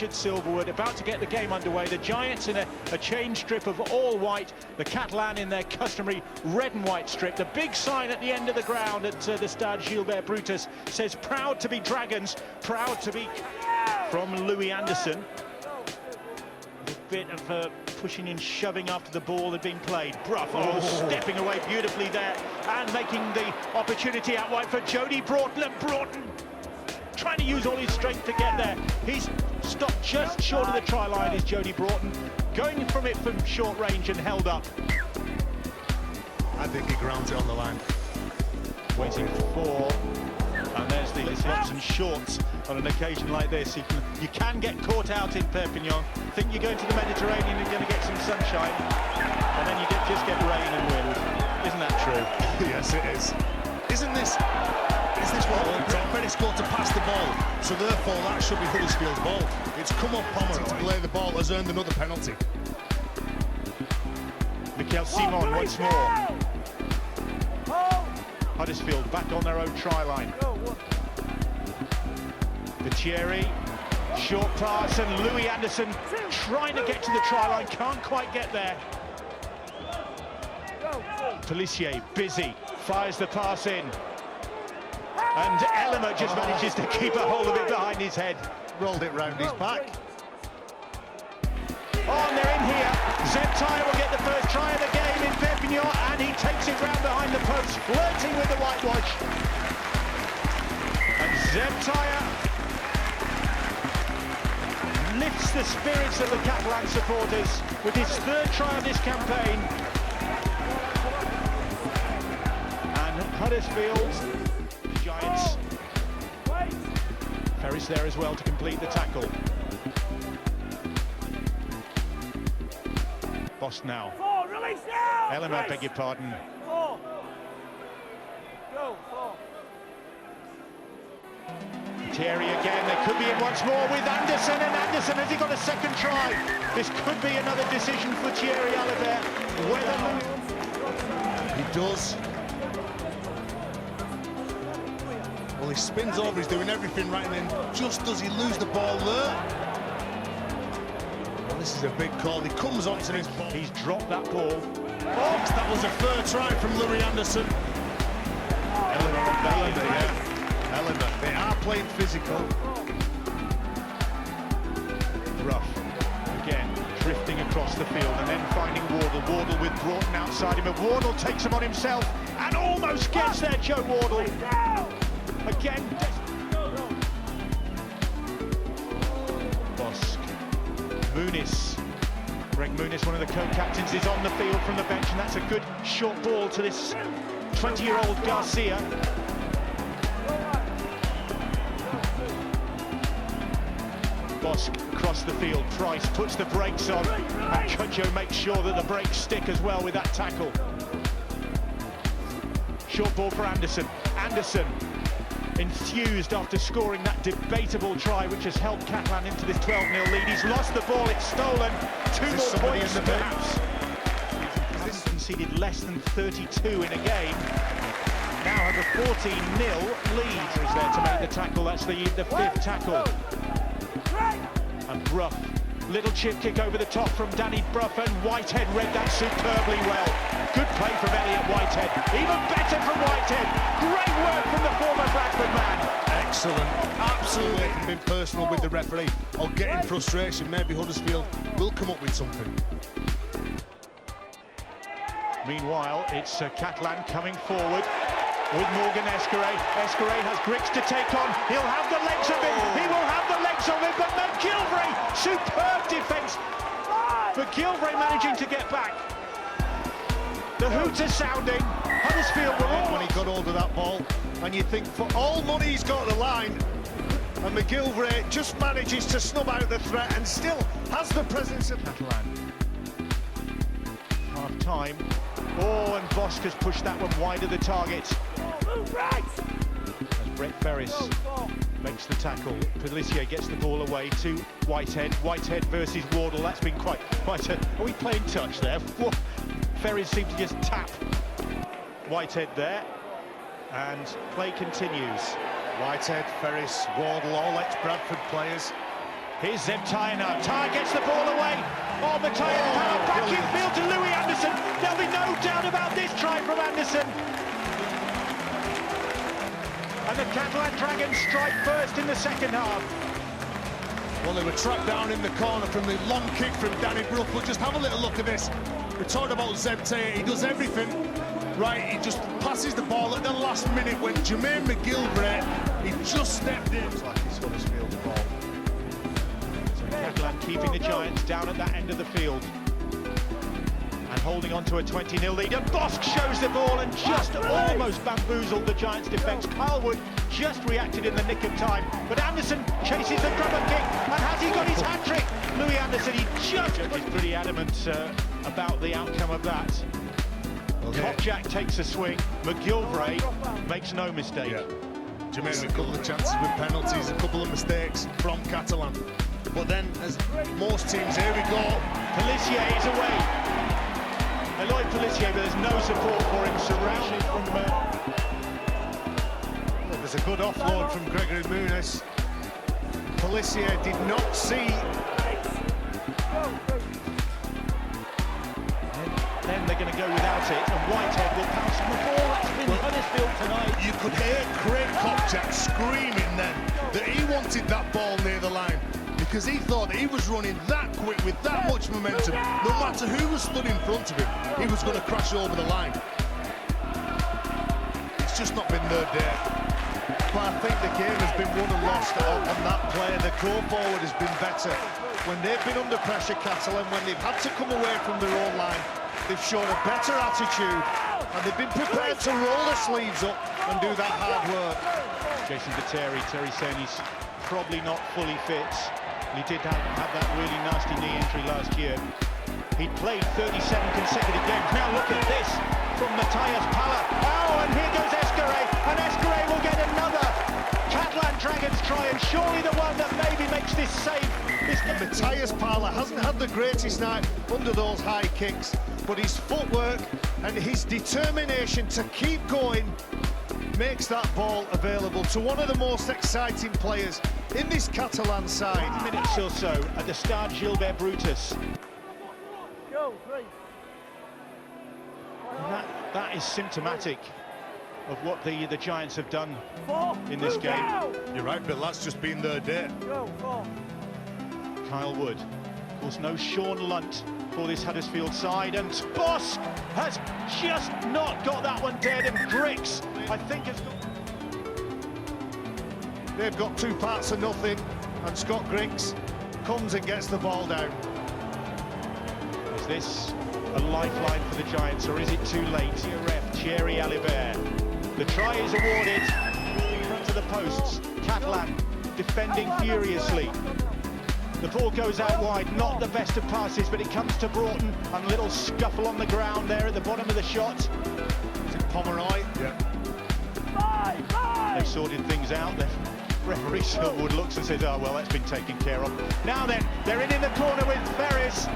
Richard Silverwood about to get the game underway. The Giants in a chain strip of all white, the Catalan in their customary red and white strip. The big sign at the end of the ground at the Stade Gilbert Brutus says proud to be Dragons, proud to be from Louis Anderson. A bit of pushing and shoving after the ball had been played. Bruff, stepping away beautifully there and making the opportunity out wide for Jody Broughton. Broughton trying to use all his strength to get there. He's stopped just short of the try line, is Jody Broughton. Going from it from short range and held up. I think he grounds it on the line. Waiting for, and there's the slots and shorts on an occasion like this. You can get caught out in Perpignan. Think you're going to the Mediterranean and going to get some sunshine, and then you just get rain and wind. Isn't that true? Yes, it is. Isn't this what Ferry scored to pass the ball? So therefore, that should be Huddersfield's ball. It's come up Pomeroy to play the ball, has earned another penalty. Mikel Simon once more. Huddersfield back on their own try line. Thierry, short pass, and Louis Anderson trying to get to the try line, can't quite get there. Pellissier, busy, fires the pass in. And Elmer just manages to keep a hold of it behind his head. Rolled it round his back. Oh, and they're in here. Zebtire will get the first try of the game in Perpignan, and he takes it round behind the post, flirting with the whitewash. And Zebtire lifts the spirits of the Catalan supporters with his third try of this campaign. And Huddersfield, the Giants, Ferris there as well to complete the tackle. Boss now. Elmer, beg your pardon. Thierry again, they could be in once more with Anderson, and Anderson, has he got a second try? This could be another decision for Thierry Alibert. He does. Well, he spins over, he's doing everything right, and then just does he lose the ball there? Well, this is a big call. He comes onto this ball. He's dropped that ball. Oh, that was a third try from Louis Anderson. Elmer, they are playing physical. Rough, again, drifting across the field and then finding Wardle. Wardle with Broughton outside him, and Wardle takes him on himself and almost gets there, Joe Wardle. Again, Bosk, Muniz. Greg Muniz, one of the co-captains, is on the field from the bench, and that's a good short ball to this 20-year-old Garcia. Bosk across the field, Price puts the brakes on, and Cudjoe makes sure that the brakes stick as well with that tackle. Short ball for Anderson. Anderson, enthused after scoring that debatable try which has helped Catalan into this 12-0 lead. He's lost the ball, it's stolen. Two more points perhaps. He's conceded less than 32 in a game. Now have a 14-0 lead. He's there to make the tackle, that's the fifth tackle. And Bruff, little chip kick over the top from Danny Bruff, and Whitehead read that superbly well. Good play from Elliot Whitehead, even better from Whitehead. Great work from the former Bradford man. Excellent, absolutely been personal with the referee. Or getting frustration, maybe Huddersfield will come up with something. Meanwhile, it's Catalan coming forward with Morgan Escaré. Escaré has Griggs to take on. He'll have the legs of him. He will have the legs of him, but McGilvray, superb defence. McGilvray managing to get back. The hoots are sounding. Huddersfield were all... When he got hold of that ball, and you think for all money he's got the line, and McGilvray just manages to snub out the threat and still has the presence of... Catalan. Half time. Oh, and Bosk has pushed that one wide of the target. As Brett Ferris makes the tackle. Pellissier gets the ball away to Whitehead. Whitehead versus Wardle. That's been quite are we playing touch there? Ferris seemed to just tap Whitehead there. And play continues. Whitehead, Ferris, Wardle, all ex-Bradford players. Here's Zebtaya now. Taya gets the ball away. Oh, Matthias Power back in field to Louis Anderson. There'll be no doubt about this try from Anderson. And the Catalan Dragons strike first in the second half. Well, they were tracked down in the corner from the long kick from Danny Brook, but just have a little look at this. We talked about Zebtaya, he does everything right, he just passes the ball at the last minute when Jermaine McGilvray, he just stepped in. It's like it's Huddersfield's ball. So Catalan keeping the Giants down at that end of the field. And holding on to a 20-0 lead. And Bosk shows the ball and just almost bamboozled the Giants' defence. Kyle Wood just reacted in the nick of time. But Anderson chases the grubber kick. And has he got his hat-trick? Louis Anderson, he just... He's pretty adamant about the outcome of that. Okay. Kopjak takes a swing. McGilvray makes no mistake. Yeah. Jermaine, a couple of chances with penalties, a couple of mistakes from Catalan. But then, as most teams, here we go. Pelissier is away. Eloy Pelissier, but there's no support for him, surrounded from... There's a good offload from Gregory Muniz. Pelissier did not see... Then they're going to go without it, and Whitehead will pounce on the ball. That's been Huddersfield tonight. You could hear Craig Kopjak screaming then that he wanted that ball near the line, because he thought that he was running that quick with that much momentum. No matter who was stood in front of him, he was going to crash over the line. It's just not been their day. But I think the game has been won and lost on that play. The go forward has been better. When they've been under pressure, Catalan, when they've had to come away from their own line, they've shown a better attitude and they've been prepared to roll their sleeves up and do that hard work. Jason Terry saying he's probably not fully fit. He did have that really nasty knee injury last year. He'd played 37 consecutive games. Now look at this from Matthias Power. Oh, and here goes Escaré, and Escaré will get another Catalan Dragons try, and surely the one that maybe makes this save. Matthias Power hasn't had the greatest night under those high kicks, but his footwork and his determination to keep going makes that ball available to one of the most exciting players in this Catalan side. Minutes or so at the Stade Gilbert Brutus. And that is symptomatic of what the Giants have done in this game. You're right, Bill, that's just been their day. Kyle Wood, of course, no Sean Lunt for this Huddersfield side, and Bosk has just not got that one dead, and Grix, I think, has got... They've got 2 parts of nothing, and Scott Grix comes and gets the ball down. Is this a lifeline for the Giants, or is it too late? Here, ref Thierry Alibert. The try is awarded in front of the posts. Catalan defending furiously. The ball goes out wide, not the best of passes, but it comes to Broughton, and a little scuffle on the ground there at the bottom of the shot. Is it Pomeroy? Yeah. They've sorted things out. The referee Silverwood looks and says, oh, well, that's been taken care of. Now then, they're in the corner with Ferris.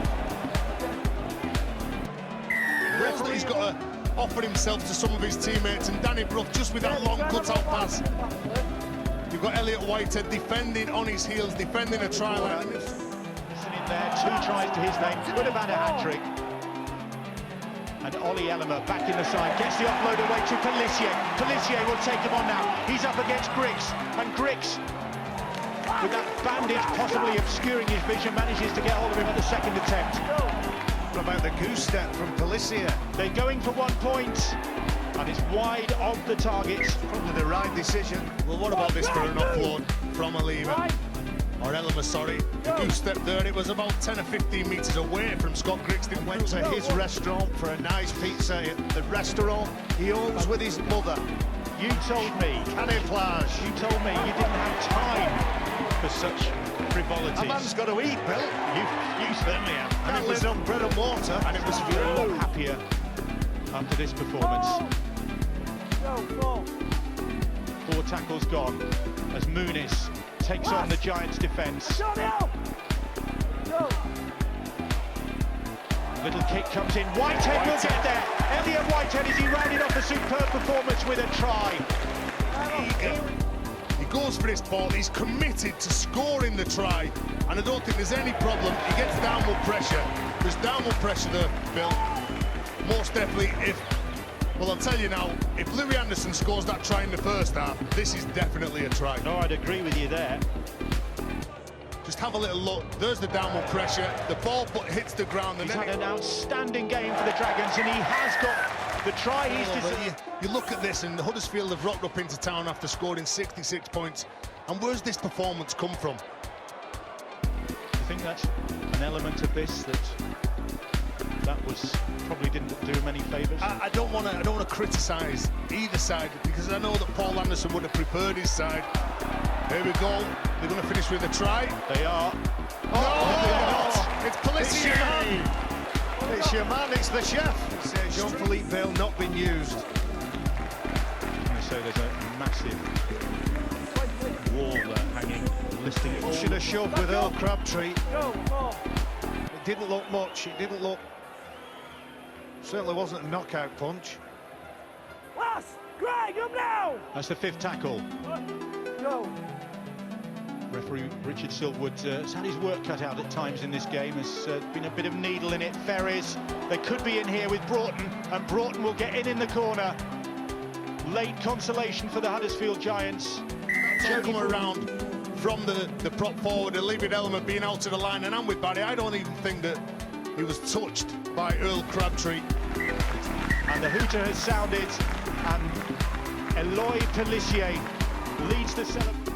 He's got to offer himself to some of his teammates, and Danny Brook just with that long cut-out pass. You've got Elliot Whitehead defending on his heels, defending a try line. Listening there, 2 tries to his name, could have had a hat-trick. And Ollie Ellimer back in the side, gets the offload away to Pelissier. Pelissier will take him on now. He's up against Grix, and Grix, with that bandage possibly obscuring his vision, manages to get hold of him at the second attempt. What about the goose step from Pelissier? They're going for 1 point, and it's wide of the target. Probably the right decision. Well, what about this for an offload from Ellimer? Or Ellimer, sorry. The goose step there, it was about 10 or 15 metres away from Scott Grix. He Went to his restaurant for a nice pizza at the restaurant he owns with his mother. You told me, Canny Plage. you told me you didn't have time for such frivolities. A man's got to eat, Bill. You certainly have. Can't live on bread and water. And it was a lot happier after this performance. 4 tackles gone as Muniz takes on the Giants' defence. Little kick comes in. Whitehead will get there. Elliot Whitehead, as he rounded off a superb performance with a try. He goes for this ball, he's committed to scoring the try, and I don't think there's any problem. He gets downward pressure. There's downward pressure there, Bill. Most definitely, well, I'll tell you now, if Louis Anderson scores that try in the first half, this is definitely a try. No, I'd agree with you there. Just have a little look. There's the downward pressure. The ball hits the ground. He's had an outstanding game for the Dragons, and he has got the try. You look at this, and Huddersfield have rocked up into town after scoring 66 points. And where's this performance come from? I think that's an element of this that was probably didn't do him any favours. I don't want to criticise either side, because I know that Paul Anderson would have preferred his side. Here we go. They're going to finish with a try. They are. It's Pelissier. It's your man, it's the chef. Says Jean-Philippe Bale not been used. So there's a massive wall hanging, listing it all. Should have shoved with Earl Crabtree. It didn't look much. It didn't look. Certainly wasn't a knockout punch. That's the fifth tackle. Referee Richard Silverwood has had his work cut out at times in this game. There's been a bit of needle in it. Ferries, they could be in here with Broughton, and Broughton will get in the corner. Late consolation for the Huddersfield Giants. Come around from the prop forward, a leaving element being out to the line, and I'm with Barry. I don't even think that he was touched by Earl Crabtree. And the hooter has sounded, and Eloy Pelissier leads the celebration.